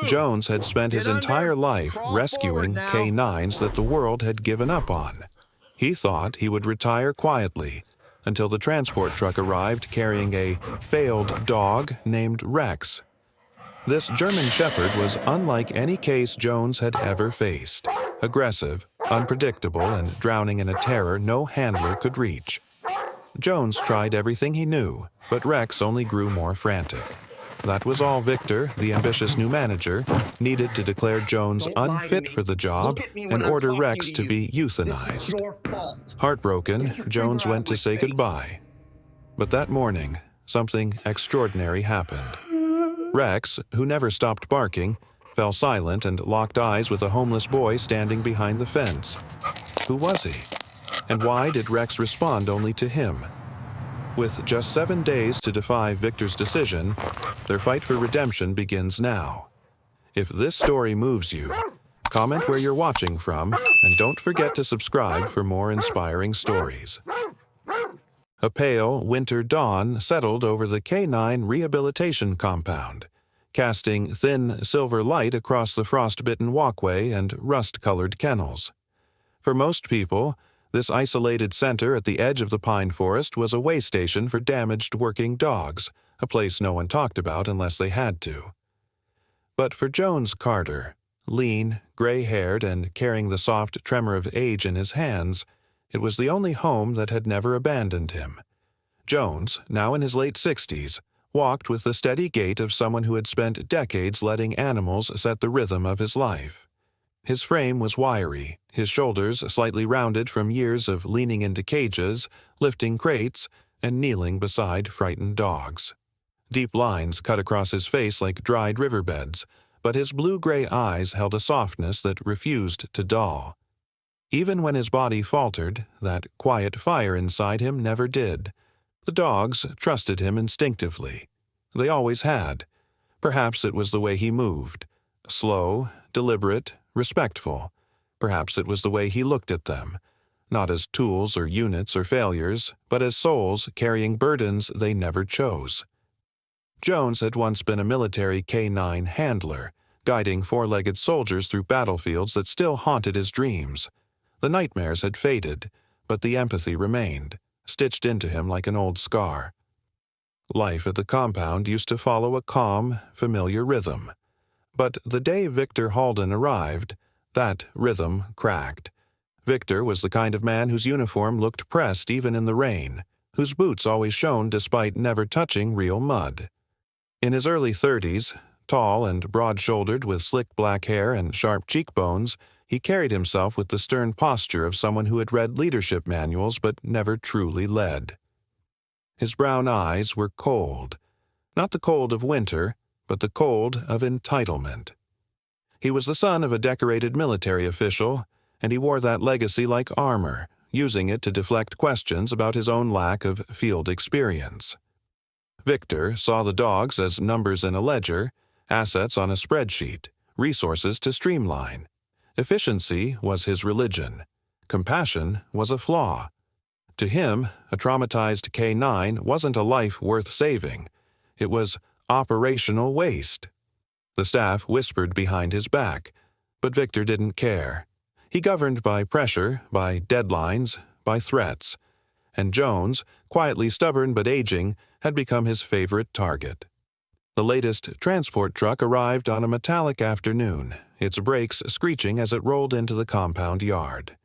Jones had spent his entire life rescuing canines that the world had given up on. He thought he would retire quietly until the transport truck arrived carrying a failed dog named Rex. This German Shepherd was unlike any case Jones had ever faced. Aggressive, unpredictable, and drowning in a terror no handler could reach. Jones tried everything he knew, but Rex only grew more frantic. That was all Victor, the ambitious new manager, needed to declare Jones unfit for the job and order Rex to be euthanized. Heartbroken, Jones went to say goodbye. But that morning, something extraordinary happened. Rex, who never stopped barking, fell silent and locked eyes with a homeless boy standing behind the fence. Who was he? And why did Rex respond only to him? With just 7 days to defy Victor's decision, their fight for redemption begins now. If this story moves you, comment where you're watching from, and don't forget to subscribe for more inspiring stories. A pale winter dawn settled over the Canine Rehabilitation Compound, casting thin silver light across the frost-bitten walkway and rust-colored kennels. For most people, this isolated center at the edge of the pine forest was a way station for damaged working dogs, a place no one talked about unless they had to. But for Jones Carter, lean, gray-haired, and carrying the soft tremor of age in his hands, it was the only home that had never abandoned him. Jones, now in his late 60s, walked with the steady gait of someone who had spent decades letting animals set the rhythm of his life. His frame was wiry, his shoulders slightly rounded from years of leaning into cages, lifting crates, and kneeling beside frightened dogs. Deep lines cut across his face like dried riverbeds, but his blue-gray eyes held a softness that refused to dull. Even when his body faltered, that quiet fire inside him never did. The dogs trusted him instinctively. They always had. Perhaps it was the way he moved. Slow, deliberate, respectful. Perhaps it was the way he looked at them, not as tools or units or failures, but as souls carrying burdens they never chose. Jones had once been a military canine handler, guiding four-legged soldiers through battlefields that still haunted his dreams. The nightmares had faded, but the empathy remained, stitched into him like an old scar. Life at the compound used to follow a calm, familiar rhythm. But the day Victor Halden arrived, that rhythm cracked. Victor was the kind of man whose uniform looked pressed even in the rain, whose boots always shone despite never touching real mud. In his early 30s, tall and broad-shouldered with slick black hair and sharp cheekbones, he carried himself with the stern posture of someone who had read leadership manuals but never truly led. His brown eyes were cold, not the cold of winter, but the cold of entitlement. He was the son of a decorated military official, and he wore that legacy like armor, using it to deflect questions about his own lack of field experience. Victor saw the dogs as numbers in a ledger, assets on a spreadsheet, resources to streamline. Efficiency was his religion. Compassion was a flaw. To him, a traumatized canine wasn't a life worth saving. It was operational waste. The staff whispered behind his back, but Victor didn't care. He governed by pressure, by deadlines, by threats. And Jones, quietly stubborn but aging, had become his favorite target. The latest transport truck arrived on a metallic afternoon, its brakes screeching as it rolled into the compound yard.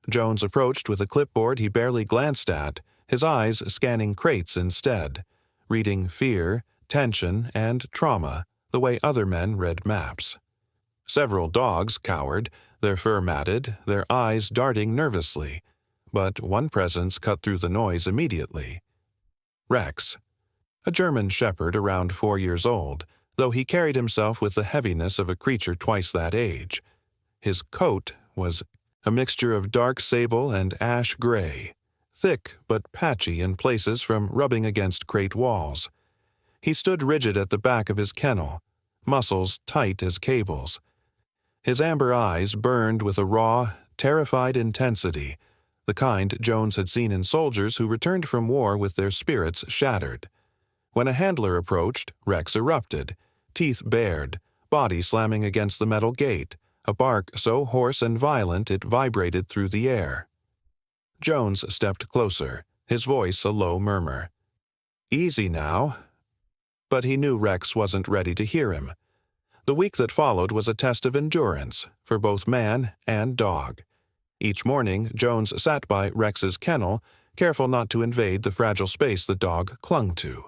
Jones approached with a clipboard he barely glanced at, his eyes scanning crates instead, reading fear, tension, and trauma the way other men read maps. Several dogs cowered, their fur matted, their eyes darting nervously, but one presence cut through the noise immediately. Rex. A German shepherd around 4 years old, though he carried himself with the heaviness of a creature twice that age. His coat was a mixture of dark sable and ash gray, thick but patchy in places from rubbing against crate walls. He stood rigid at the back of his kennel, muscles tight as cables. His amber eyes burned with a raw, terrified intensity, the kind Jones had seen in soldiers who returned from war with their spirits shattered. When a handler approached, Rex erupted, teeth bared, body slamming against the metal gate, a bark so hoarse and violent it vibrated through the air. Jones stepped closer, his voice a low murmur. "Easy now." But he knew Rex wasn't ready to hear him. The week that followed was a test of endurance for both man and dog. Each morning, Jones sat by Rex's kennel, careful not to invade the fragile space the dog clung to.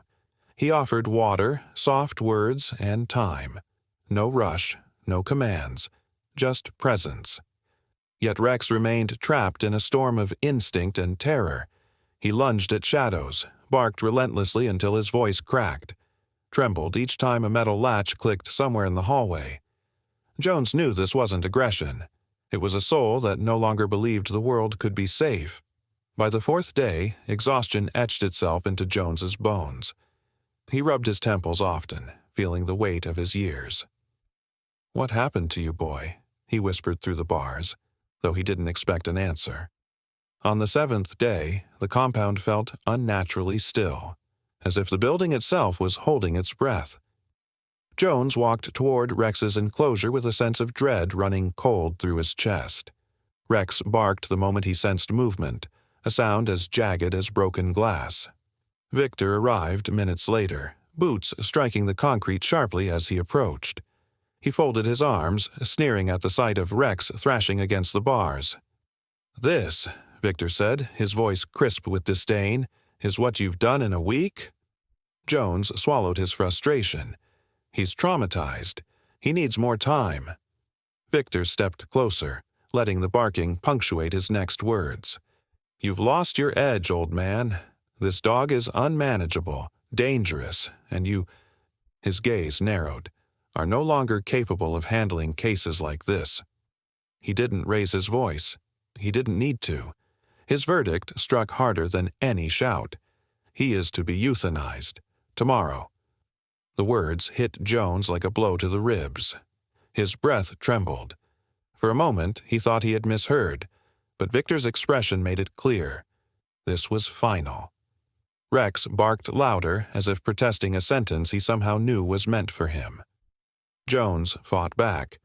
He offered water, soft words, and time. No rush, no commands, just presence. Yet Rex remained trapped in a storm of instinct and terror. He lunged at shadows, barked relentlessly until his voice cracked, trembled each time a metal latch clicked somewhere in the hallway. Jones knew this wasn't aggression. It was a soul that no longer believed the world could be safe. By the fourth day, exhaustion etched itself into Jones's bones. He rubbed his temples often, feeling the weight of his years. "What happened to you, boy?" he whispered through the bars, though he didn't expect an answer. On the seventh day, the compound felt unnaturally still, as if the building itself was holding its breath. Jones walked toward Rex's enclosure with a sense of dread running cold through his chest. Rex barked the moment he sensed movement, a sound as jagged as broken glass. Victor arrived minutes later, boots striking the concrete sharply as he approached. He folded his arms, sneering at the sight of Rex thrashing against the bars. "This," Victor said, his voice crisp with disdain, "is what you've done in a week?" Jones swallowed his frustration. He's traumatized. He needs more time. Victor stepped closer, letting the barking punctuate his next words. "You've lost your edge, old man. This dog is unmanageable, dangerous, and you," his gaze narrowed, "are no longer capable of handling cases like this." He didn't raise his voice. He didn't need to. His verdict struck harder than any shout. He is to be euthanized. Tomorrow. The words hit Jones like a blow to the ribs. His breath trembled. For a moment, he thought he had misheard, but Victor's expression made it clear. This was final. Rex barked louder, as if protesting a sentence he somehow knew was meant for him. Jones fought back.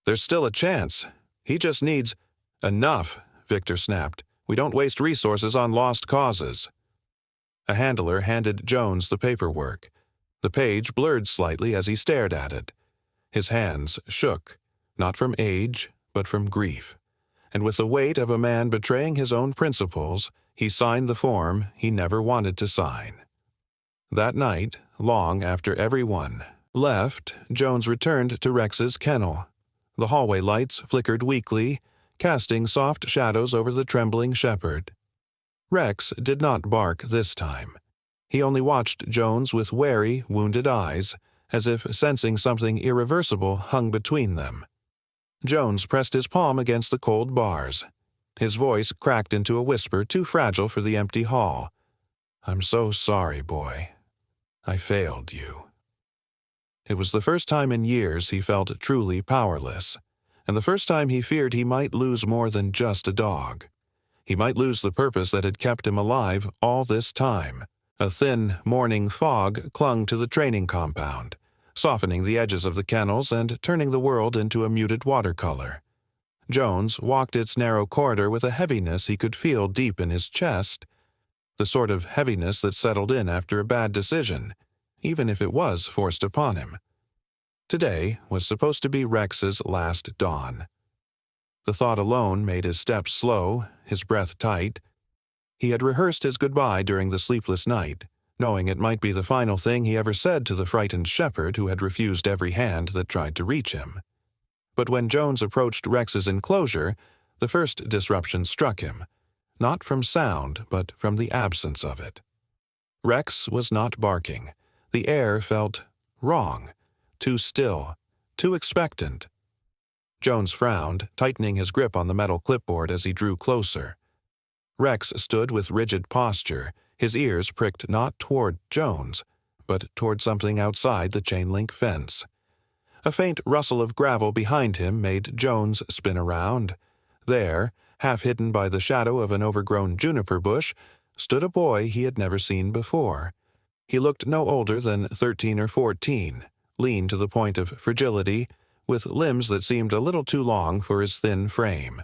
"There's still a chance. He just needs—" "Enough," Victor snapped. "We don't waste resources on lost causes." A handler handed Jones the paperwork. The page blurred slightly as he stared at it. His hands shook, not from age, but from grief. And with the weight of a man betraying his own principles, he signed the form he never wanted to sign. That night, long after everyone left, Jones returned to Rex's kennel. The hallway lights flickered weakly, casting soft shadows over the trembling shepherd. Rex did not bark this time. He only watched Jones with wary, wounded eyes, as if sensing something irreversible hung between them. Jones pressed his palm against the cold bars. His voice cracked into a whisper too fragile for the empty hall. "I'm so sorry, boy. I failed you." It was the first time in years he felt truly powerless, and the first time he feared he might lose more than just a dog. He might lose the purpose that had kept him alive all this time. A thin, morning fog clung to the training compound, softening the edges of the kennels and turning the world into a muted watercolor. Jones walked its narrow corridor with a heaviness he could feel deep in his chest, the sort of heaviness that settled in after a bad decision, even if it was forced upon him. Today was supposed to be Rex's last dawn. The thought alone made his steps slow, his breath tight. He had rehearsed his goodbye during the sleepless night, knowing it might be the final thing he ever said to the frightened shepherd who had refused every hand that tried to reach him. But when Jones approached Rex's enclosure, the first disruption struck him, not from sound, but from the absence of it. Rex was not barking. The air felt wrong, too still, too expectant. Jones frowned, tightening his grip on the metal clipboard as he drew closer. Rex stood with rigid posture, his ears pricked not toward Jones, but toward something outside the chain-link fence. A faint rustle of gravel behind him made Jones spin around. There, half hidden by the shadow of an overgrown juniper bush, stood a boy he had never seen before. He looked no older than 13 or 14, lean to the point of fragility, with limbs that seemed a little too long for his thin frame.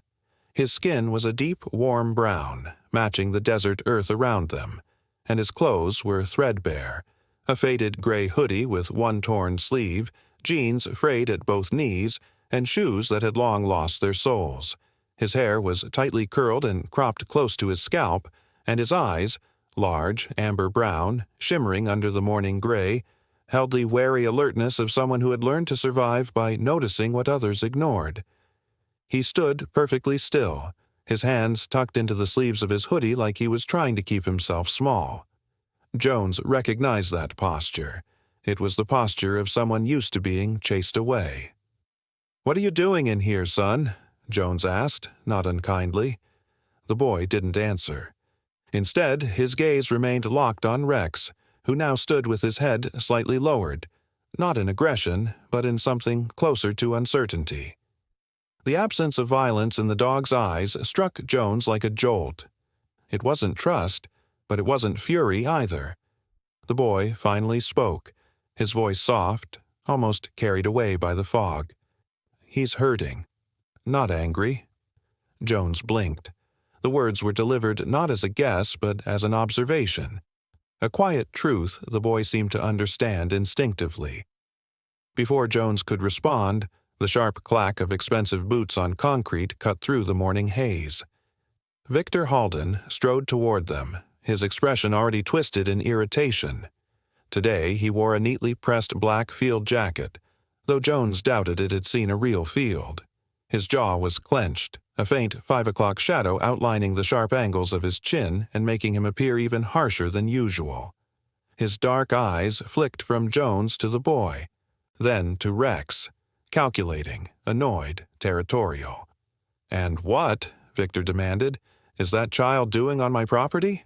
His skin was a deep, warm brown, matching the desert earth around them, and his clothes were threadbare, a faded gray hoodie with one torn sleeve, jeans frayed at both knees, and shoes that had long lost their soles. His hair was tightly curled and cropped close to his scalp, and his eyes, large, amber brown, shimmering under the morning gray, held the wary alertness of someone who had learned to survive by noticing what others ignored. He stood perfectly still, his hands tucked into the sleeves of his hoodie like he was trying to keep himself small. Jones recognized that posture. It was the posture of someone used to being chased away. "What are you doing in here, son?" Jones asked, not unkindly. The boy didn't answer. Instead, his gaze remained locked on Rex, who now stood with his head slightly lowered, not in aggression, but in something closer to uncertainty. The absence of violence in the dog's eyes struck Jones like a jolt. It wasn't trust, but it wasn't fury either. The boy finally spoke, his voice soft, almost carried away by the fog. "He's hurting. Not angry." Jones blinked. The words were delivered not as a guess, but as an observation. A quiet truth the boy seemed to understand instinctively. Before Jones could respond, the sharp clack of expensive boots on concrete cut through the morning haze. Victor Halden strode toward them, his expression already twisted in irritation. Today he wore a neatly pressed black field jacket, though Jones doubted it had seen a real field. His jaw was clenched, a faint 5 o'clock shadow outlining the sharp angles of his chin and making him appear even harsher than usual. His dark eyes flicked from Jones to the boy, then to Rex, calculating, annoyed, territorial. "And what," Victor demanded, "is that child doing on my property?"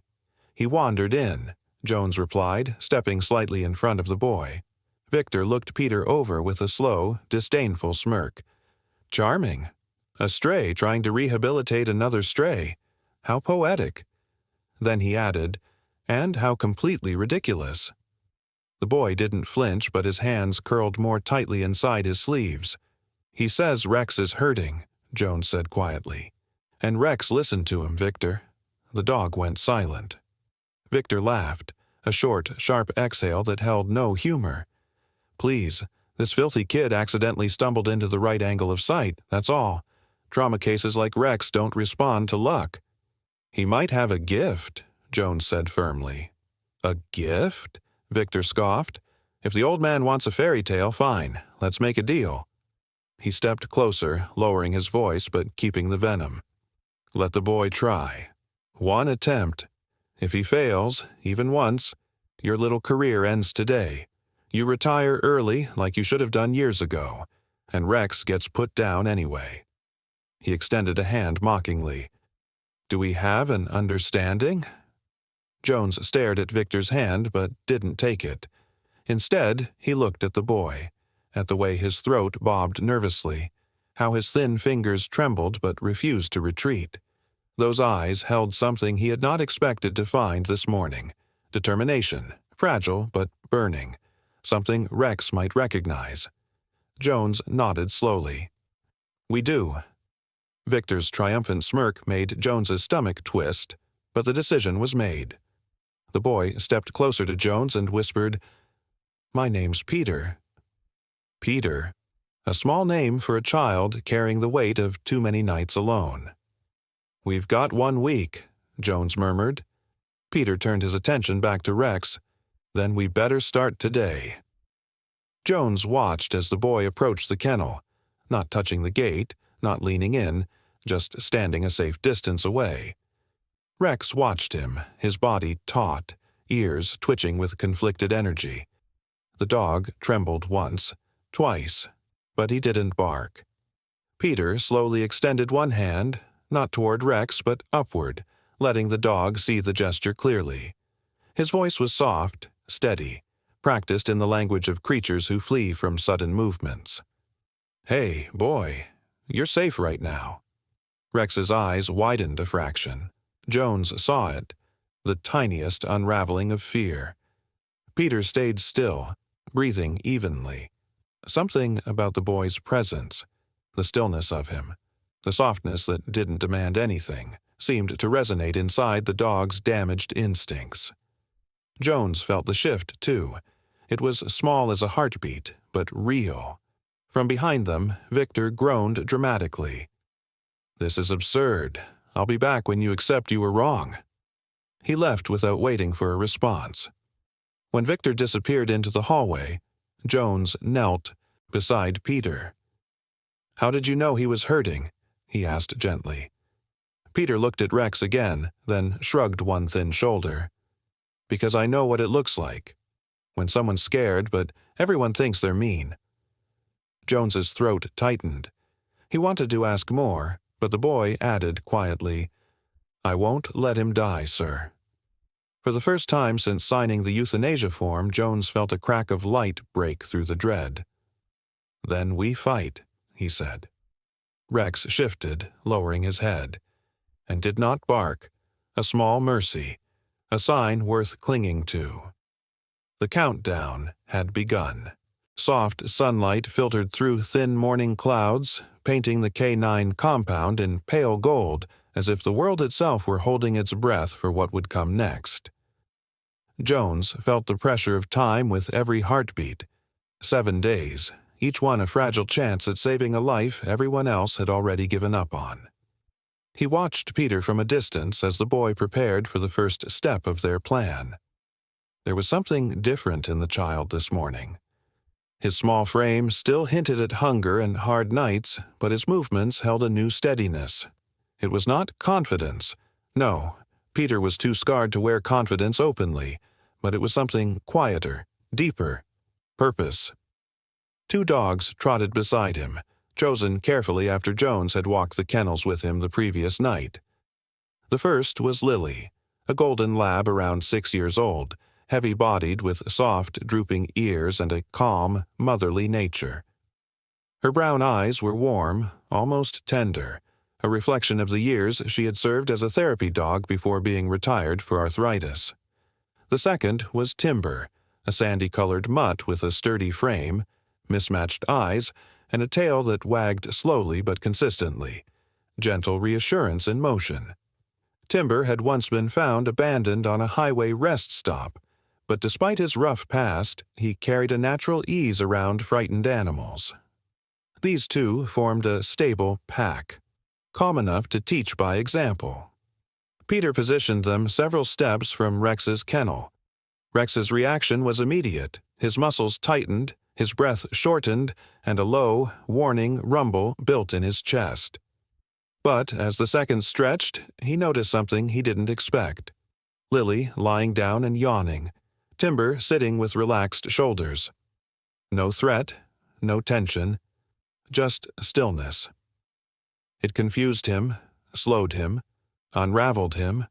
"He wandered in," Jones replied, stepping slightly in front of the boy. Victor looked Peter over with a slow, disdainful smirk. "Charming. A stray trying to rehabilitate another stray. How poetic." Then he added, "And how completely ridiculous." The boy didn't flinch, but his hands curled more tightly inside his sleeves. "He says Rex is hurting," Jones said quietly. "And Rex listened to him, Victor." The dog went silent. Victor laughed, a short, sharp exhale that held no humor. "Please, this filthy kid accidentally stumbled into the right angle of sight, that's all. Trauma cases like Rex don't respond to luck." "He might have a gift," Jones said firmly. "A gift?" Victor scoffed. "If the old man wants a fairy tale, fine. Let's make a deal." He stepped closer, lowering his voice but keeping the venom. "Let the boy try. One attempt. If he fails, even once, your little career ends today. You retire early like you should have done years ago, and Rex gets put down anyway." He extended a hand mockingly. "Do we have an understanding?" Jones stared at Victor's hand but didn't take it. Instead, he looked at the boy, at the way his throat bobbed nervously, how his thin fingers trembled but refused to retreat. Those eyes held something he had not expected to find this morning: determination, fragile but burning, something Rex might recognize. Jones nodded slowly. "We do." Victor's triumphant smirk made Jones's stomach twist, but the decision was made. The boy stepped closer to Jones and whispered, "My name's Peter." Peter, a small name for a child carrying the weight of too many nights alone. "We've got 1 week," Jones murmured. Peter turned his attention back to Rex. "Then we better start today." Jones watched as the boy approached the kennel, not touching the gate, not leaning in, just standing a safe distance away. Rex watched him, his body taut, ears twitching with conflicted energy. The dog trembled once, twice, but he didn't bark. Peter slowly extended one hand, not toward Rex but upward, letting the dog see the gesture clearly. His voice was soft, steady, practiced in the language of creatures who flee from sudden movements. "Hey, boy, you're safe right now." Rex's eyes widened a fraction. Jones saw it, the tiniest unraveling of fear. Peter stayed still, breathing evenly, Something about the boy's presence, the stillness of him, the softness that didn't demand anything, seemed to resonate inside the dog's damaged instincts. Jones felt the shift, too. It was small as a heartbeat, but real. From behind them, Victor groaned dramatically. "This is absurd. I'll be back when you accept you were wrong." He left without waiting for a response. When Victor disappeared into the hallway, Jones knelt beside Peter. "How did you know he was hurting?" he asked gently. Peter looked at Rex again, then shrugged one thin shoulder. "Because I know what it looks like. When someone's scared, but everyone thinks they're mean." Jones's throat tightened. He wanted to ask more, but the boy added quietly, "I won't let him die, sir." For the first time since signing the euthanasia form, Jones felt a crack of light break through the dread. "Then we fight," he said. Rex shifted, lowering his head, and did not bark, a small mercy, a sign worth clinging to. The countdown had begun. Soft sunlight filtered through thin morning clouds, painting the K9 compound in pale gold, as if the world itself were holding its breath for what would come next. Jones felt the pressure of time with every heartbeat. 7 days, each one a fragile chance at saving a life everyone else had already given up on. He watched Peter from a distance as the boy prepared for the first step of their plan. There was something different in the child this morning. His small frame still hinted at hunger and hard nights, but his movements held a new steadiness. It was not confidence. No, Peter was too scarred to wear confidence openly, but it was something quieter, deeper, purpose. 2 dogs trotted beside him, chosen carefully after Jones had walked the kennels with him the previous night. The first was Lily, a golden lab around 6 years old, heavy-bodied with soft, drooping ears and a calm, motherly nature. Her brown eyes were warm, almost tender, a reflection of the years she had served as a therapy dog before being retired for arthritis. The second was Timber, a sandy-colored mutt with a sturdy frame, mismatched eyes, and a tail that wagged slowly but consistently, gentle reassurance in motion. Timber had once been found abandoned on a highway rest stop, but despite his rough past, he carried a natural ease around frightened animals. These 2 formed a stable pack, calm enough to teach by example. Peter positioned them several steps from Rex's kennel. Rex's reaction was immediate. His muscles tightened, his breath shortened, and a low, warning rumble built in his chest. But as the seconds stretched, he noticed something he didn't expect. Lily lying down and yawning, Timber sitting with relaxed shoulders. No threat, no tension, just stillness. It confused him, slowed him, unraveled him.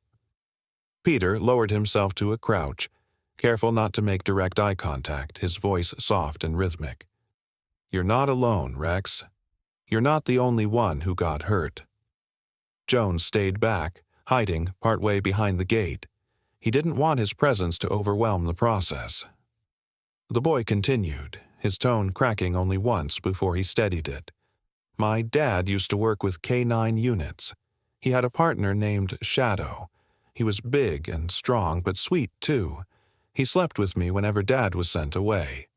Peter lowered himself to a crouch, careful not to make direct eye contact, his voice soft and rhythmic. "You're not alone, Rex. You're not the only one who got hurt." Jones stayed back, hiding partway behind the gate. He didn't want his presence to overwhelm the process. The boy continued, his tone cracking only once before he steadied it. "My dad used to work with K9 units. He had a partner named Shadow. He was big and strong, but sweet, too. He slept with me whenever Dad was sent away."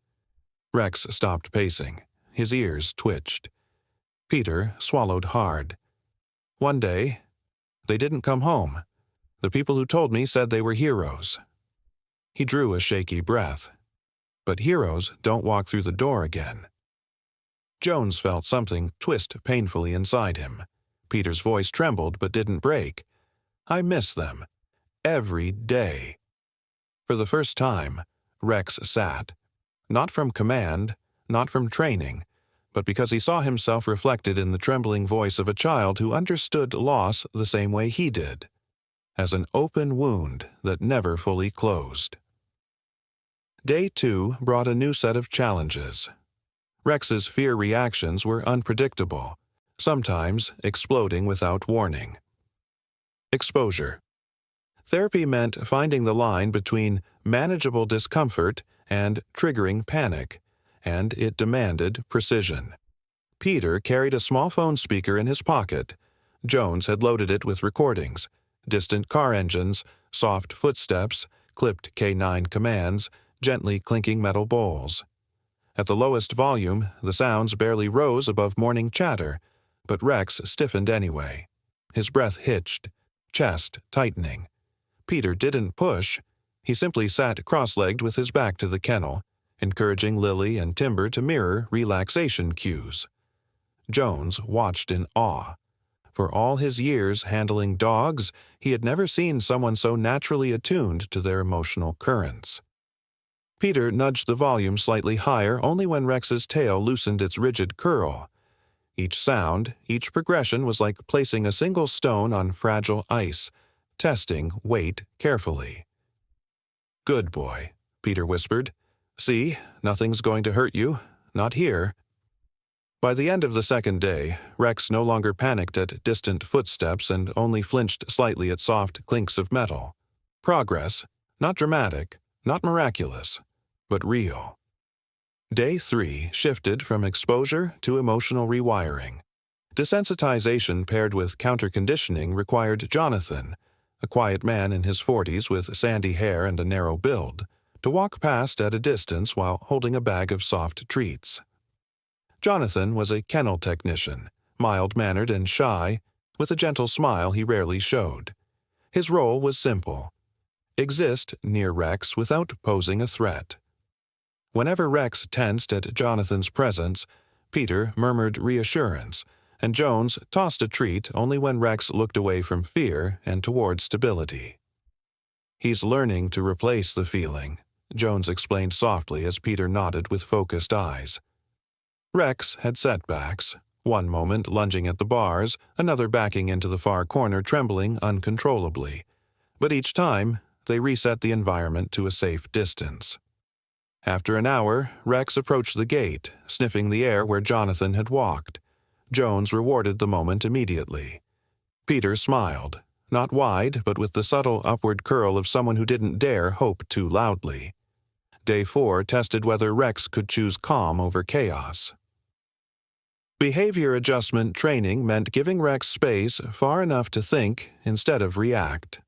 Rex stopped pacing. His ears twitched. Peter swallowed hard. "One day, they didn't come home. The people who told me said they were heroes." He drew a shaky breath. "But heroes don't walk through the door again." Jones felt something twist painfully inside him. Peter's voice trembled but didn't break. "I miss them. Every day." For the first time, Rex sat. Not from command, not from training, but because he saw himself reflected in the trembling voice of a child who understood loss the same way he did, as an open wound that never fully closed. Day 2 brought a new set of challenges. Rex's fear reactions were unpredictable, sometimes exploding without warning. Exposure. Therapy meant finding the line between manageable discomfort and triggering panic, and it demanded precision. Peter carried a small phone speaker in his pocket. Jones had loaded it with recordings, distant car engines, soft footsteps, clipped K9 commands, gently clinking metal bowls. At the lowest volume, the sounds barely rose above morning chatter, but Rex stiffened anyway. His breath hitched, chest tightening. Peter didn't push. He simply sat cross-legged with his back to the kennel, encouraging Lily and Timber to mirror relaxation cues. Jones watched in awe. For all his years handling dogs, he had never seen someone so naturally attuned to their emotional currents. Peter nudged the volume slightly higher only when Rex's tail loosened its rigid curl. Each sound, each progression was like placing a single stone on fragile ice, testing weight carefully. "Good boy," Peter whispered. "See, nothing's going to hurt you. Not here." By the end of the second day, Rex no longer panicked at distant footsteps and only flinched slightly at soft clinks of metal. Progress, not dramatic, not miraculous, but real. Day 3 shifted from exposure to emotional rewiring. Desensitization paired with counter-conditioning required Jonathan, a quiet man in his 40s with sandy hair and a narrow build, to walk past at a distance while holding a bag of soft treats. Jonathan was a kennel technician, mild-mannered and shy, with a gentle smile he rarely showed. His role was simple: exist near Rex without posing a threat. Whenever Rex tensed at Jonathan's presence, Peter murmured reassurance, and Jones tossed a treat only when Rex looked away from fear and toward stability. "He's learning to replace the feeling," Jones explained softly as Peter nodded with focused eyes. Rex had setbacks, one moment lunging at the bars, another backing into the far corner trembling uncontrollably. But each time, they reset the environment to a safe distance. After an hour, Rex approached the gate, sniffing the air where Jonathan had walked. Jones rewarded the moment immediately. Peter smiled, not wide, but with the subtle upward curl of someone who didn't dare hope too loudly. Day 4 tested whether Rex could choose calm over chaos. Behavior adjustment training meant giving Rex space far enough to think instead of react.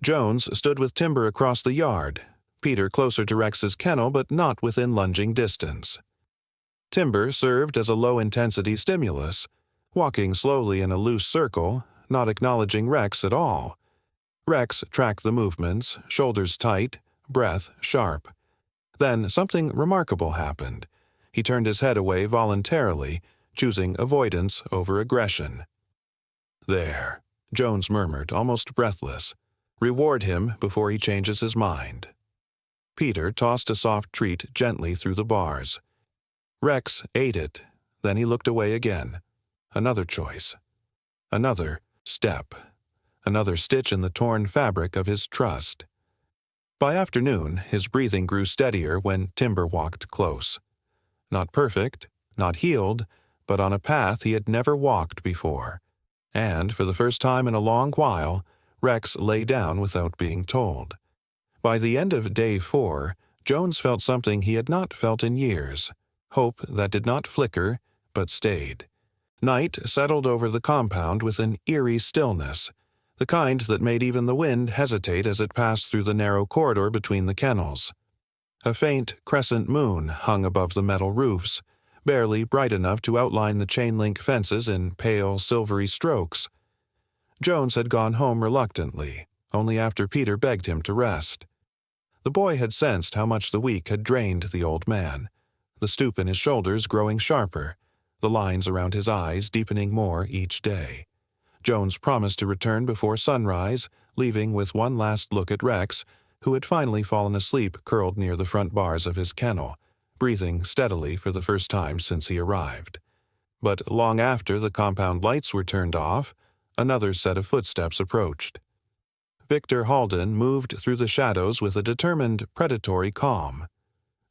Jones stood with Timber across the yard, Peter closer to Rex's kennel but not within lunging distance. Timber served as a low-intensity stimulus, walking slowly in a loose circle, not acknowledging Rex at all. Rex tracked the movements, shoulders tight, breath sharp. Then something remarkable happened. He turned his head away voluntarily, choosing avoidance over aggression. "There," Jones murmured, almost breathless. "Reward him before he changes his mind." Peter tossed a soft treat gently through the bars. Rex ate it, then he looked away again. Another choice. Another step. Another stitch in the torn fabric of his trust. By afternoon, his breathing grew steadier when Timber walked close. Not perfect, not healed, but on a path he had never walked before. And, for the first time in a long while, Rex lay down without being told. By the end of Day 4, Jones felt something he had not felt in years. Hope that did not flicker, but stayed. Night settled over the compound with an eerie stillness, the kind that made even the wind hesitate as it passed through the narrow corridor between the kennels. A faint crescent moon hung above the metal roofs, barely bright enough to outline the chain-link fences in pale, silvery strokes. Jones had gone home reluctantly, only after Peter begged him to rest. The boy had sensed how much the week had drained the old man, the stoop in his shoulders growing sharper, the lines around his eyes deepening more each day. Jones promised to return before sunrise, leaving with one last look at Rex, who had finally fallen asleep curled near the front bars of his kennel, breathing steadily for the first time since he arrived. But long after the compound lights were turned off, another set of footsteps approached. Victor Halden moved through the shadows with a determined, predatory calm.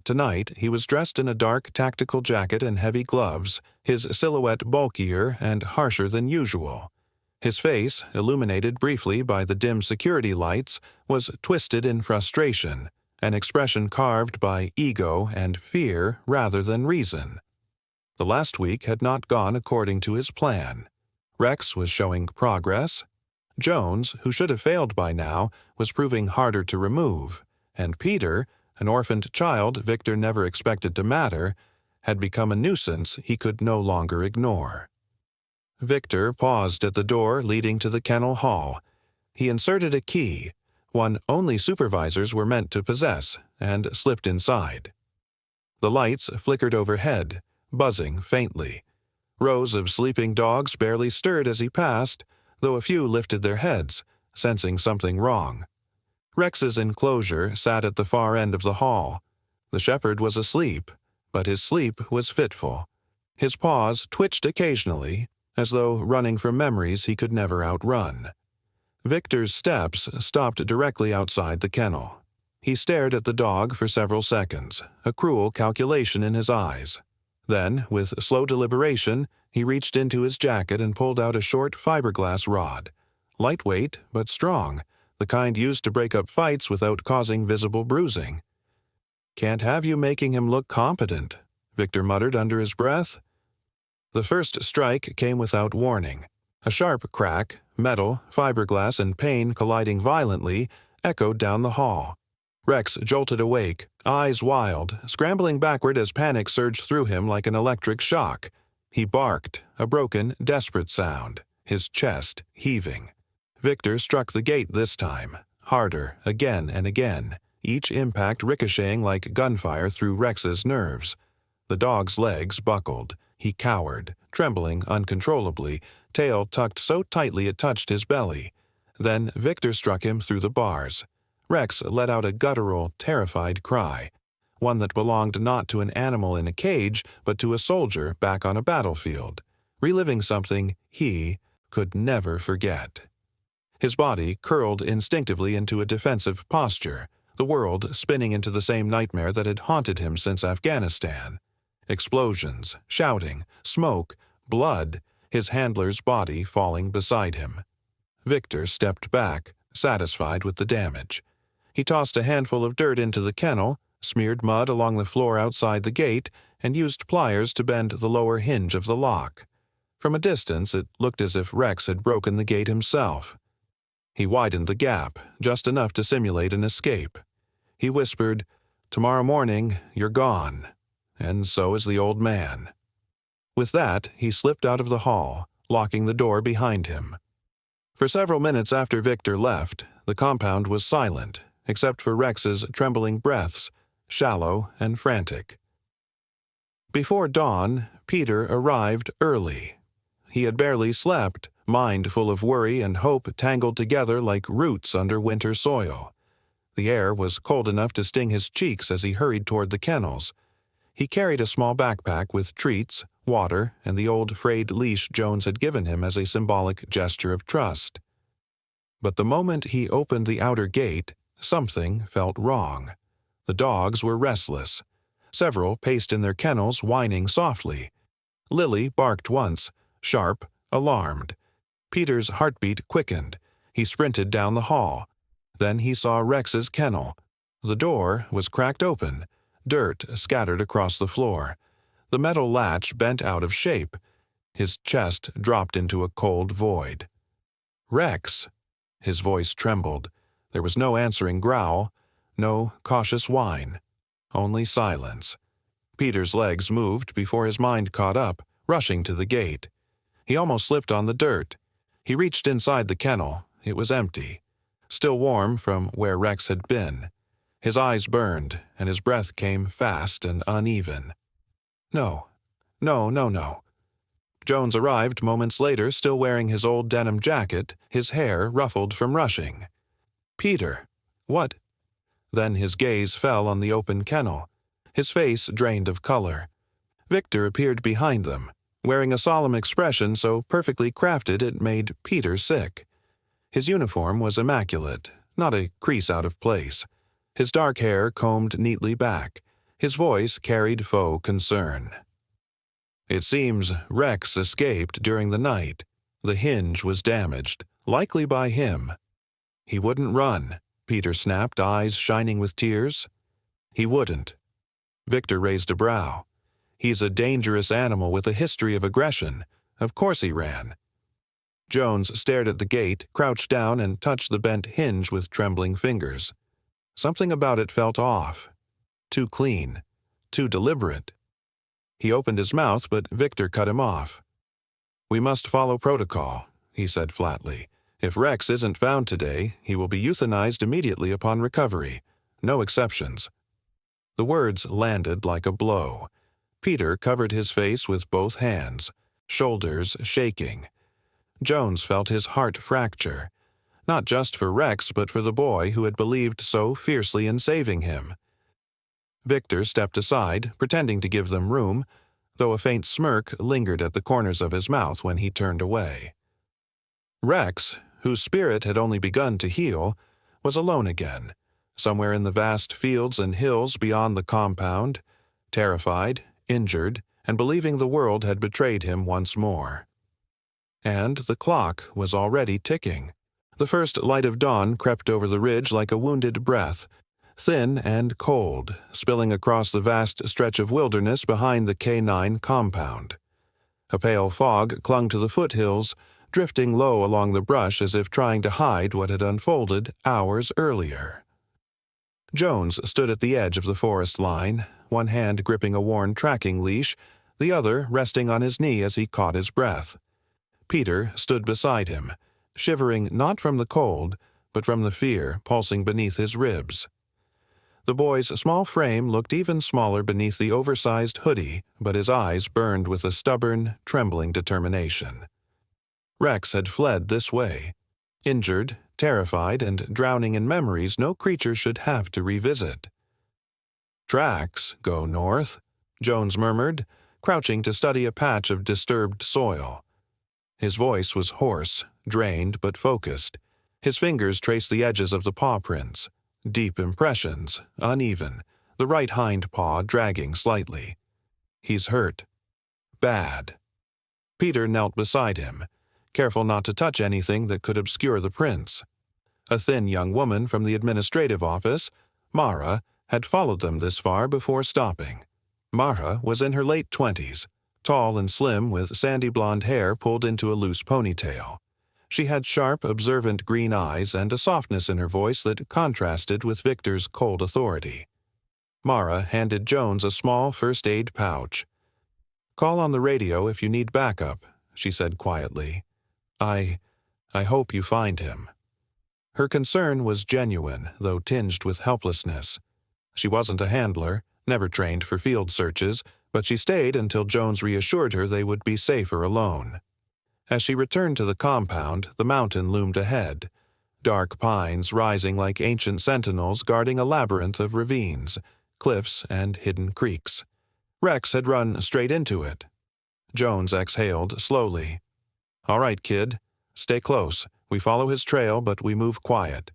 Tonight, he was dressed in a dark tactical jacket and heavy gloves, his silhouette bulkier and harsher than usual. His face, illuminated briefly by the dim security lights, was twisted in frustration, an expression carved by ego and fear rather than reason. The last week had not gone according to his plan. Rex was showing progress. Jones, who should have failed by now, was proving harder to remove, and Peter, an orphaned child Victor never expected to matter, had become a nuisance he could no longer ignore. Victor paused at the door leading to the kennel hall. He inserted a key, one only supervisors were meant to possess, and slipped inside. The lights flickered overhead, buzzing faintly. Rows of sleeping dogs barely stirred as he passed, though a few lifted their heads, sensing something wrong. Rex's enclosure sat at the far end of the hall. The shepherd was asleep, but his sleep was fitful. His paws twitched occasionally, as though running from memories he could never outrun. Victor's steps stopped directly outside the kennel. He stared at the dog for several seconds, a cruel calculation in his eyes. Then, with slow deliberation, he reached into his jacket and pulled out a short fiberglass rod. Lightweight, but strong, the kind used to break up fights without causing visible bruising. "Can't have you making him look competent," Victor muttered under his breath. The first strike came without warning. A sharp crack, metal, fiberglass, and pain colliding violently, echoed down the hall. Rex jolted awake, eyes wild, scrambling backward as panic surged through him like an electric shock. He barked, a broken, desperate sound, his chest heaving. Victor struck the gate this time, harder, again and again, each impact ricocheting like gunfire through Rex's nerves. The dog's legs buckled. He cowered, trembling uncontrollably, tail tucked so tightly it touched his belly. Then Victor struck him through the bars. Rex let out a guttural, terrified cry, one that belonged not to an animal in a cage, but to a soldier back on a battlefield, reliving something he could never forget. His body curled instinctively into a defensive posture, the world spinning into the same nightmare that had haunted him since Afghanistan. Explosions, shouting, smoke, blood, his handler's body falling beside him. Victor stepped back, satisfied with the damage. He tossed a handful of dirt into the kennel, smeared mud along the floor outside the gate, and used pliers to bend the lower hinge of the lock. From a distance, it looked as if Rex had broken the gate himself. He widened the gap, just enough to simulate an escape. He whispered, "Tomorrow morning, you're gone. And so is the old man." With that, he slipped out of the hall, locking the door behind him. For several minutes after Victor left, the compound was silent, except for Rex's trembling breaths, shallow and frantic. Before dawn, Peter arrived early. He had barely slept, mind full of worry and hope tangled together like roots under winter soil. The air was cold enough to sting his cheeks as he hurried toward the kennels. He carried a small backpack with treats, water, and the old frayed leash Jones had given him as a symbolic gesture of trust. But the moment he opened the outer gate, something felt wrong. The dogs were restless. Several paced in their kennels, whining softly. Lily barked once, sharp, alarmed. Peter's heartbeat quickened. He sprinted down the hall. Then he saw Rex's kennel. The door was cracked open, dirt scattered across the floor. The metal latch bent out of shape. His chest dropped into a cold void. "Rex!" His voice trembled. There was no answering growl, no cautious whine, only silence. Peter's legs moved before his mind caught up, rushing to the gate. He almost slipped on the dirt. He reached inside the kennel. It was empty, still warm from where Rex had been. His eyes burned, and his breath came fast and uneven. No. Jones arrived moments later, still wearing his old denim jacket, his hair ruffled from rushing. "Peter, what?" Then his gaze fell on the open kennel. His face drained of color. Victor appeared behind them, wearing a solemn expression so perfectly crafted it made Peter sick. His uniform was immaculate, not a crease out of place. His dark hair combed neatly back. His voice carried faux concern. "It seems Rex escaped during the night. The hinge was damaged, likely by him. He wouldn't run. Peter snapped, eyes shining with tears. He wouldn't. Victor raised a brow. He's a dangerous animal with a history of aggression. Of course he ran. Jones stared at the gate, crouched down, and touched the bent hinge with trembling fingers. Something about it felt off. Too clean. Too deliberate. He opened his mouth, but Victor cut him off. "We must follow protocol," he said flatly. "If Rex isn't found today, he will be euthanized immediately upon recovery. No exceptions." The words landed like a blow. Peter covered his face with both hands, shoulders shaking. Jones felt his heart fracture, not just for Rex but for the boy who had believed so fiercely in saving him. Victor stepped aside, pretending to give them room, though a faint smirk lingered at the corners of his mouth when he turned away. Rex, whose spirit had only begun to heal, was alone again, somewhere in the vast fields and hills beyond the compound, terrified, injured, and believing the world had betrayed him once more. And the clock was already ticking. The first light of dawn crept over the ridge like a wounded breath, thin and cold, spilling across the vast stretch of wilderness behind the K9 compound. A pale fog clung to the foothills, drifting low along the brush as if trying to hide what had unfolded hours earlier. Jones stood at the edge of the forest line, one hand gripping a worn tracking leash, the other resting on his knee as he caught his breath. Peter stood beside him, shivering not from the cold, but from the fear pulsing beneath his ribs. The boy's small frame looked even smaller beneath the oversized hoodie, but his eyes burned with a stubborn, trembling determination. Rex had fled this way. Injured, terrified, and drowning in memories no creature should have to revisit. "Tracks go north," Jones murmured, crouching to study a patch of disturbed soil. His voice was hoarse, drained, but focused. His fingers traced the edges of the paw prints. Deep impressions, uneven, the right hind paw dragging slightly. "He's hurt. Bad." Peter knelt beside him, careful not to touch anything that could obscure the prints. A thin young woman from the administrative office, Mara, had followed them this far before stopping. Mara was in her late 20s, tall and slim with sandy blonde hair pulled into a loose ponytail. She had sharp, observant green eyes and a softness in her voice that contrasted with Victor's cold authority. Mara handed Jones a small first aid pouch. "Call on the radio if you need backup," she said quietly. I hope you find him." Her concern was genuine, though tinged with helplessness. She wasn't a handler, never trained for field searches, but she stayed until Jones reassured her they would be safer alone. As she returned to the compound, the mountain loomed ahead, dark pines rising like ancient sentinels guarding a labyrinth of ravines, cliffs, and hidden creeks. Rex had run straight into it. Jones exhaled slowly. "All right, kid. Stay close. We follow his trail, but we move quiet."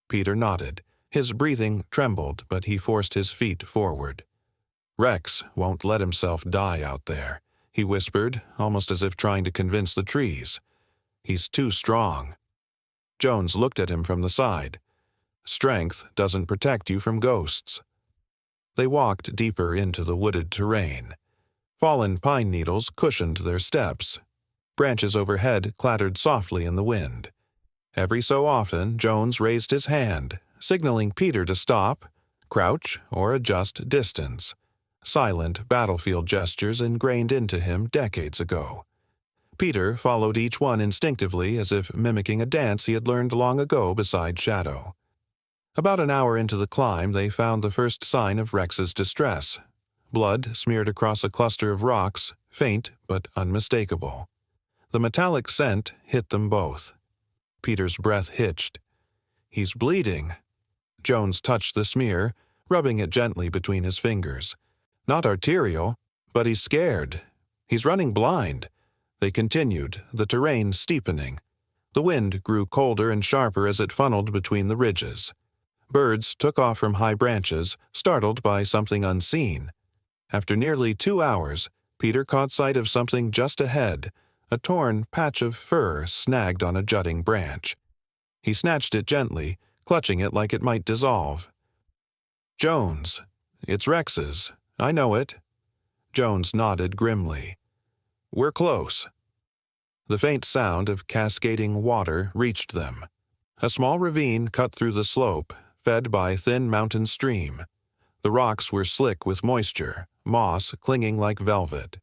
Peter nodded. His breathing trembled, but he forced his feet forward. "Rex won't let himself die out there," he whispered, almost as if trying to convince the trees. "He's too strong." Jones looked at him from the side. "Strength doesn't protect you from ghosts." They walked deeper into the wooded terrain. Fallen pine needles cushioned their steps. Branches overhead clattered softly in the wind. Every so often, Jones raised his hand, signaling Peter to stop, crouch, or adjust distance. Silent battlefield gestures ingrained into him decades ago. Peter followed each one instinctively as if mimicking a dance he had learned long ago beside Shadow. About an hour into the climb, they found the first sign of Rex's distress. Blood smeared across a cluster of rocks, faint but unmistakable. The metallic scent hit them both. Peter's breath hitched. "He's bleeding." Jones touched the smear, rubbing it gently between his fingers. "Not arterial, but he's scared. He's running blind." They continued, the terrain steepening. The wind grew colder and sharper as it funneled between the ridges. Birds took off from high branches, startled by something unseen. After nearly 2 hours, Peter caught sight of something just ahead, a torn patch of fur snagged on a jutting branch. He snatched it gently, clutching it like it might dissolve. "Jones, it's Rex's. I know it." Jones nodded grimly. "We're close." The faint sound of cascading water reached them. A small ravine cut through the slope, fed by a thin mountain stream. The rocks were slick with moisture, moss clinging like velvet.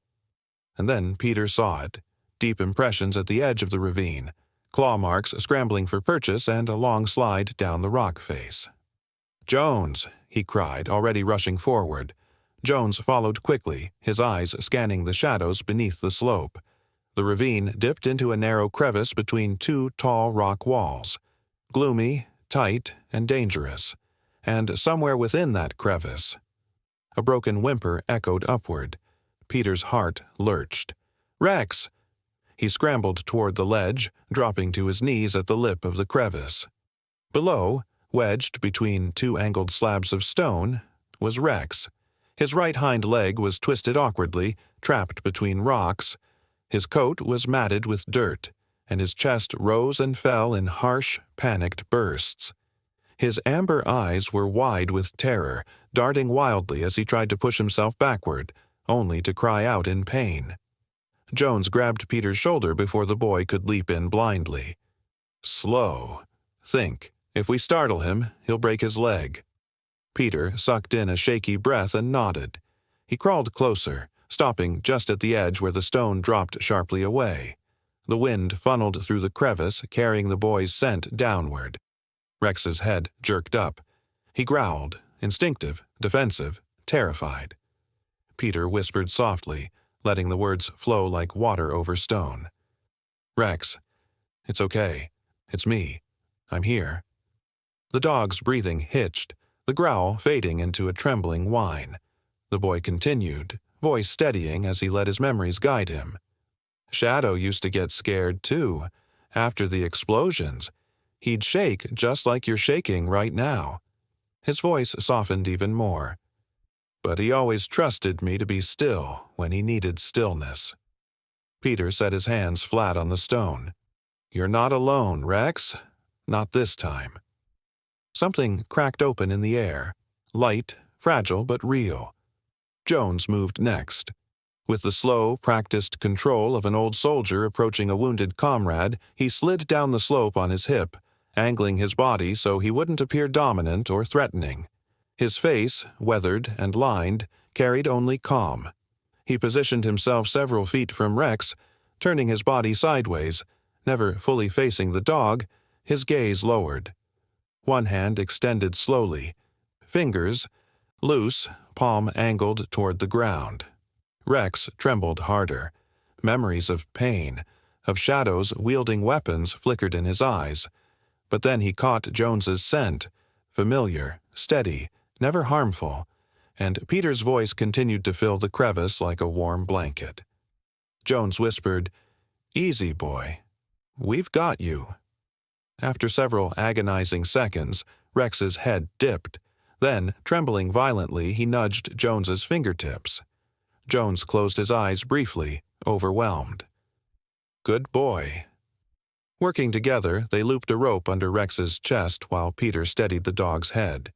And then Peter saw it, deep impressions at the edge of the ravine, claw marks scrambling for purchase, and a long slide down the rock face. "Jones!" he cried, already rushing forward. Jones followed quickly, his eyes scanning the shadows beneath the slope. The ravine dipped into a narrow crevice between two tall rock walls, gloomy, tight, and dangerous, and somewhere within that crevice. A broken whimper echoed upward. Peter's heart lurched. "Rex!" He scrambled toward the ledge, dropping to his knees at the lip of the crevice. Below, wedged between two angled slabs of stone, was Rex. His right hind leg was twisted awkwardly, trapped between rocks. His coat was matted with dirt, and his chest rose and fell in harsh, panicked bursts. His amber eyes were wide with terror, darting wildly as he tried to push himself backward, only to cry out in pain. Jones grabbed Peter's shoulder before the boy could leap in blindly. "Slow. Think. If we startle him, he'll break his leg." Peter sucked in a shaky breath and nodded. He crawled closer, stopping just at the edge where the stone dropped sharply away. The wind funneled through the crevice, carrying the boy's scent downward. Rex's head jerked up. He growled, instinctive, defensive, terrified. Peter whispered softly, letting the words flow like water over stone. "Rex, it's okay. It's me. I'm here." The dog's breathing hitched, the growl fading into a trembling whine. The boy continued, voice steadying as he let his memories guide him. "Shadow used to get scared, too. After the explosions, he'd shake just like you're shaking right now." His voice softened even more. "But he always trusted me to be still when he needed stillness." Peter set his hands flat on the stone. "You're not alone, Rex. Not this time." Something cracked open in the air, light, fragile but real. Jones moved next. With the slow, practiced control of an old soldier approaching a wounded comrade, he slid down the slope on his hip, angling his body so he wouldn't appear dominant or threatening. His face, weathered and lined, carried only calm. He positioned himself several feet from Rex, turning his body sideways, never fully facing the dog, his gaze lowered. One hand extended slowly, fingers loose, palm angled toward the ground. Rex trembled harder. Memories of pain, of shadows wielding weapons flickered in his eyes. But then he caught Jones's scent, familiar, steady, never harmful, and Peter's voice continued to fill the crevice like a warm blanket. Jones whispered, "Easy, boy. We've got you." After several agonizing seconds, Rex's head dipped. Then, trembling violently, he nudged Jones's fingertips. Jones closed his eyes briefly, overwhelmed. "Good boy." Working together, they looped a rope under Rex's chest while Peter steadied the dog's head.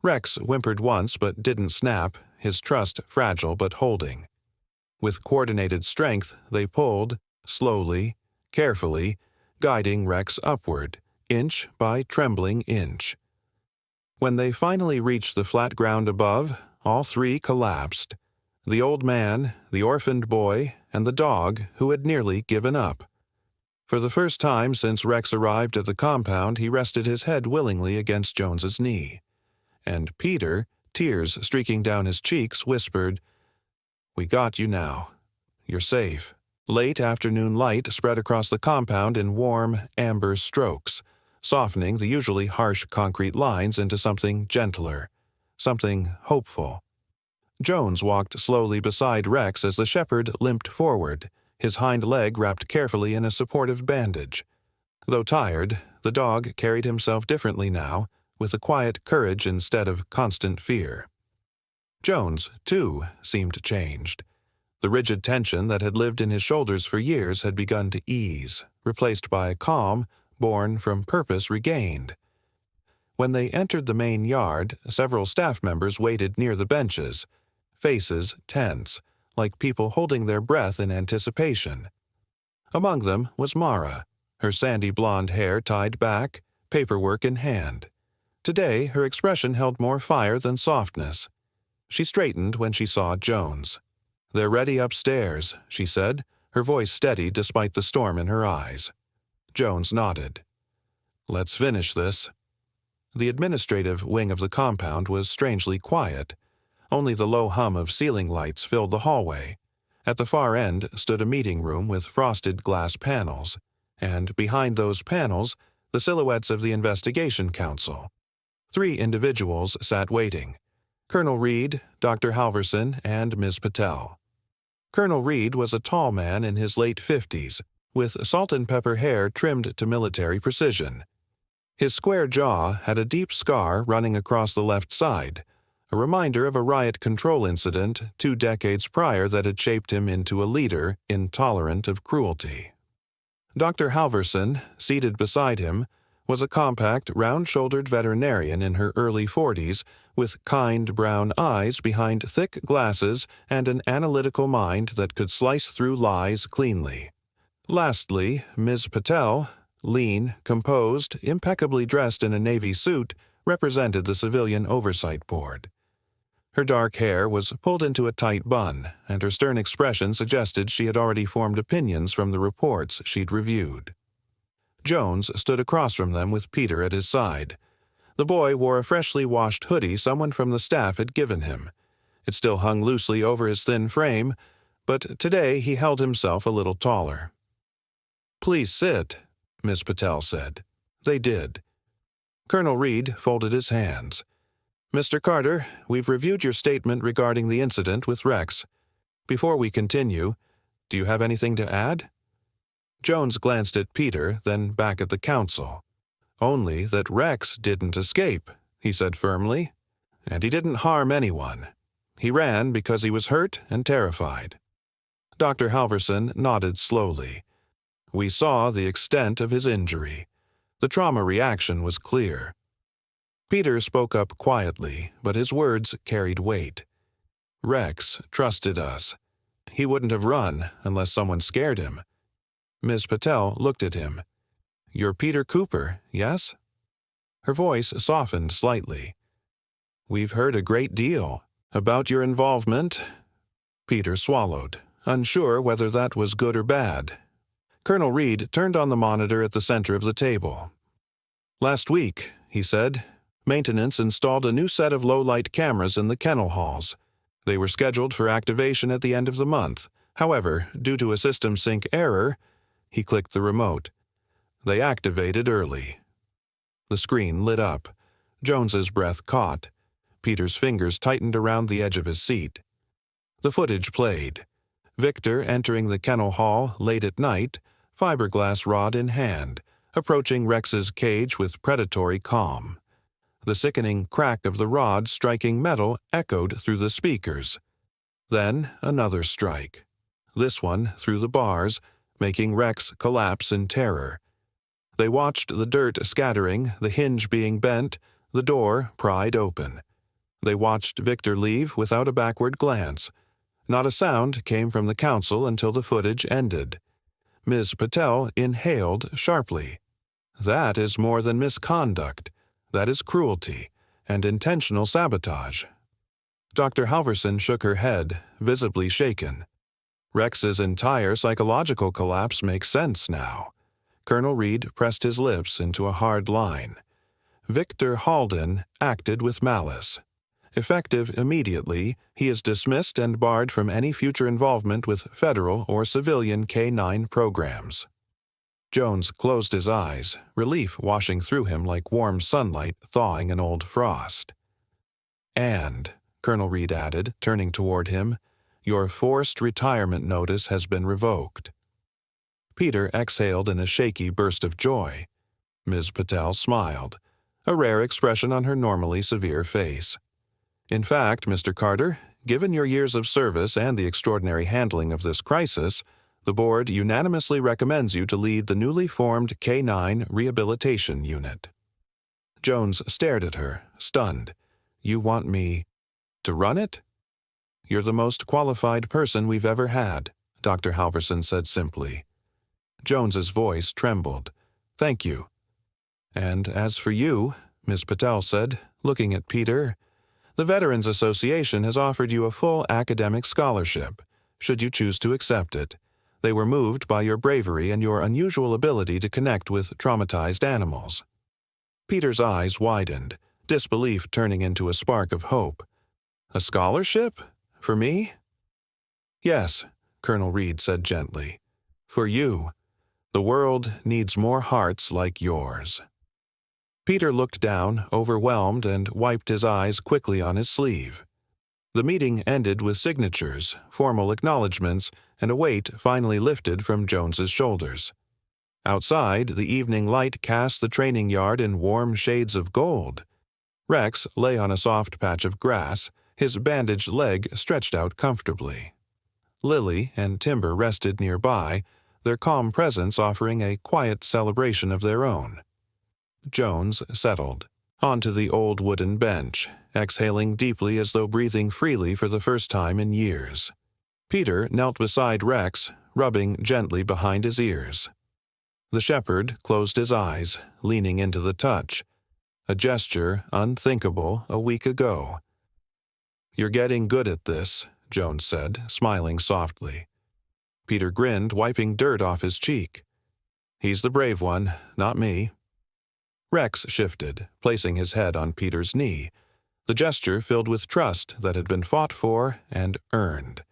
Rex whimpered once but didn't snap, his trust fragile but holding. With coordinated strength, they pulled, slowly, carefully, guiding Rex upward, inch by trembling inch. When they finally reached the flat ground above, all three collapsed. The old man, the orphaned boy, and the dog who had nearly given up. For the first time since Rex arrived at the compound, he rested his head willingly against Jones's knee. And Peter, tears streaking down his cheeks, whispered, "We got you now. You're safe." Late afternoon light spread across the compound in warm, amber strokes, softening the usually harsh concrete lines into something gentler, something hopeful. Jones walked slowly beside Rex as the shepherd limped forward, his hind leg wrapped carefully in a supportive bandage. Though tired, the dog carried himself differently now, with a quiet courage instead of constant fear. Jones, too, seemed changed. The rigid tension that had lived in his shoulders for years had begun to ease, replaced by calm, born from purpose regained. When they entered the main yard, several staff members waited near the benches, faces tense, like people holding their breath in anticipation. Among them was Mara, her sandy blonde hair tied back, paperwork in hand. Today, her expression held more fire than softness. She straightened when she saw Jones. "They're ready upstairs," she said, her voice steady despite the storm in her eyes. Jones nodded. "Let's finish this." The administrative wing of the compound was strangely quiet. Only the low hum of ceiling lights filled the hallway. At the far end stood a meeting room with frosted glass panels, and behind those panels, the silhouettes of the Investigation Council. 3 individuals sat waiting: Colonel Reed, Dr. Halverson, and Ms. Patel. Colonel Reed was a tall man in his late 50s, with salt and pepper hair trimmed to military precision. His square jaw had a deep scar running across the left side, a reminder of a riot control incident 2 decades prior that had shaped him into a leader intolerant of cruelty. Dr. Halverson, seated beside him, was a compact, round-shouldered veterinarian in her early 40s with kind brown eyes behind thick glasses and an analytical mind that could slice through lies cleanly. Lastly, Ms. Patel, lean, composed, impeccably dressed in a navy suit, represented the Civilian Oversight Board. Her dark hair was pulled into a tight bun, and her stern expression suggested she had already formed opinions from the reports she'd reviewed. Jones stood across from them with Peter at his side. The boy wore a freshly washed hoodie someone from the staff had given him. It still hung loosely over his thin frame, but today he held himself a little taller. "Please sit," Miss Patel said. They did. Colonel Reed folded his hands. "Mr. Carter, we've reviewed your statement regarding the incident with Rex. Before we continue, do you have anything to add?" Jones glanced at Peter, then back at the council. "Only that Rex didn't escape," he said firmly. "And he didn't harm anyone. He ran because he was hurt and terrified." Dr. Halverson nodded slowly. "We saw the extent of his injury. The trauma reaction was clear." Peter spoke up quietly, but his words carried weight. "Rex trusted us. He wouldn't have run unless someone scared him." Ms. Patel looked at him. "You're Peter Cooper, yes?" Her voice softened slightly. "We've heard a great deal about your involvement." Peter swallowed, unsure whether that was good or bad. Colonel Reed turned on the monitor at the center of the table. "Last week," he said, "maintenance installed a new set of low-light cameras in the kennel halls. They were scheduled for activation at the end of the month. However, due to a system sync error," he clicked the remote, "they activated early." The screen lit up. Jones's breath caught. Peter's fingers tightened around the edge of his seat. The footage played. Victor entering the kennel hall late at night, fiberglass rod in hand, approaching Rex's cage with predatory calm. The sickening crack of the rod striking metal echoed through the speakers. Then another strike. This one through the bars, making Rex collapse in terror. They watched the dirt scattering, the hinge being bent, the door pried open. They watched Victor leave without a backward glance. Not a sound came from the council until the footage ended. Ms. Patel inhaled sharply. "That is more than misconduct. That is cruelty and intentional sabotage." Dr. Halverson shook her head, visibly shaken. "Rex's entire psychological collapse makes sense now." Colonel Reed pressed his lips into a hard line. "Victor Halden acted with malice. Effective immediately, he is dismissed and barred from any future involvement with federal or civilian K-9 programs." Jones closed his eyes, relief washing through him like warm sunlight thawing an old frost. "And," Colonel Reed added, turning toward him, "your forced retirement notice has been revoked." Peter exhaled in a shaky burst of joy. Ms. Patel smiled, a rare expression on her normally severe face. "In fact, Mr. Carter, given your years of service and the extraordinary handling of this crisis, the board unanimously recommends you to lead the newly formed K-9 Rehabilitation Unit." Jones stared at her, stunned. "You want me to run it?" "You're the most qualified person we've ever had," Dr. Halverson said simply. Jones's voice trembled. "Thank you." "And as for you," Ms. Patel said, looking at Peter, "the Veterans Association has offered you a full academic scholarship, should you choose to accept it. They were moved by your bravery and your unusual ability to connect with traumatized animals." Peter's eyes widened, disbelief turning into a spark of hope. "A scholarship? For me?" "Yes," Colonel Reed said gently. "For you. The world needs more hearts like yours." Peter looked down, overwhelmed, and wiped his eyes quickly on his sleeve. The meeting ended with signatures, formal acknowledgments, and a weight finally lifted from Jones's shoulders. Outside, the evening light cast the training yard in warm shades of gold. Rex lay on a soft patch of grass, his bandaged leg stretched out comfortably. Lily and Timber rested nearby, their calm presence offering a quiet celebration of their own. Jones settled onto the old wooden bench, exhaling deeply as though breathing freely for the first time in years. Peter knelt beside Rex, rubbing gently behind his ears. The shepherd closed his eyes, leaning into the touch, a gesture unthinkable a week ago. "You're getting good at this," Jones said, smiling softly. Peter grinned, wiping dirt off his cheek. "He's the brave one, not me." Rex shifted, placing his head on Peter's knee, the gesture filled with trust that had been fought for and earned.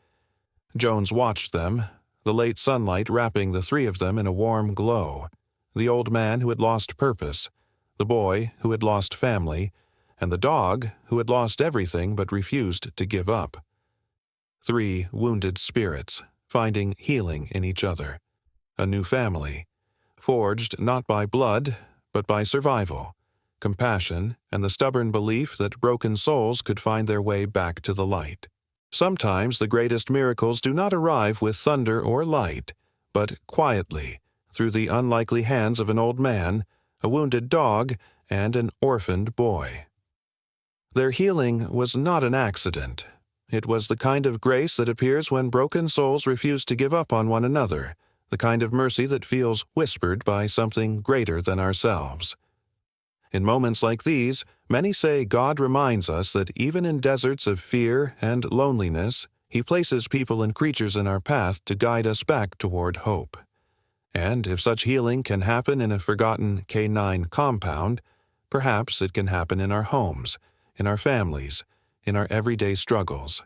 Jones watched them, the late sunlight wrapping the three of them in a warm glow, the old man who had lost purpose, the boy who had lost family, and the dog who had lost everything but refused to give up. Three wounded spirits, finding healing in each other. A new family, forged not by blood, but by survival, compassion, and the stubborn belief that broken souls could find their way back to the light. Sometimes the greatest miracles do not arrive with thunder or light, but quietly, through the unlikely hands of an old man, a wounded dog, and an orphaned boy. Their healing was not an accident. It was the kind of grace that appears when broken souls refuse to give up on one another, the kind of mercy that feels whispered by something greater than ourselves. In moments like these, many say God reminds us that even in deserts of fear and loneliness, He places people and creatures in our path to guide us back toward hope. And if such healing can happen in a forgotten K9 compound, perhaps it can happen in our homes, in our families, in our everyday struggles.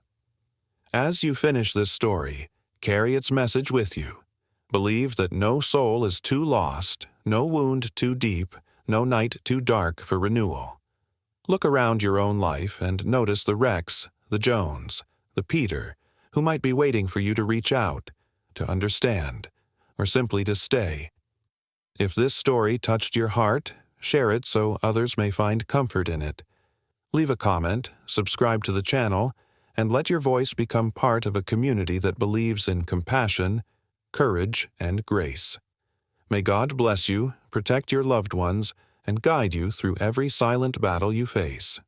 As you finish this story, carry its message with you. Believe that no soul is too lost, no wound too deep, no night too dark for renewal. Look around your own life and notice the Rex, the Jones, the Peter, who might be waiting for you to reach out, to understand, or simply to stay. If this story touched your heart, share it so others may find comfort in it. Leave a comment, subscribe to the channel, and let your voice become part of a community that believes in compassion, courage, and grace. May God bless you, protect your loved ones, and guide you through every silent battle you face.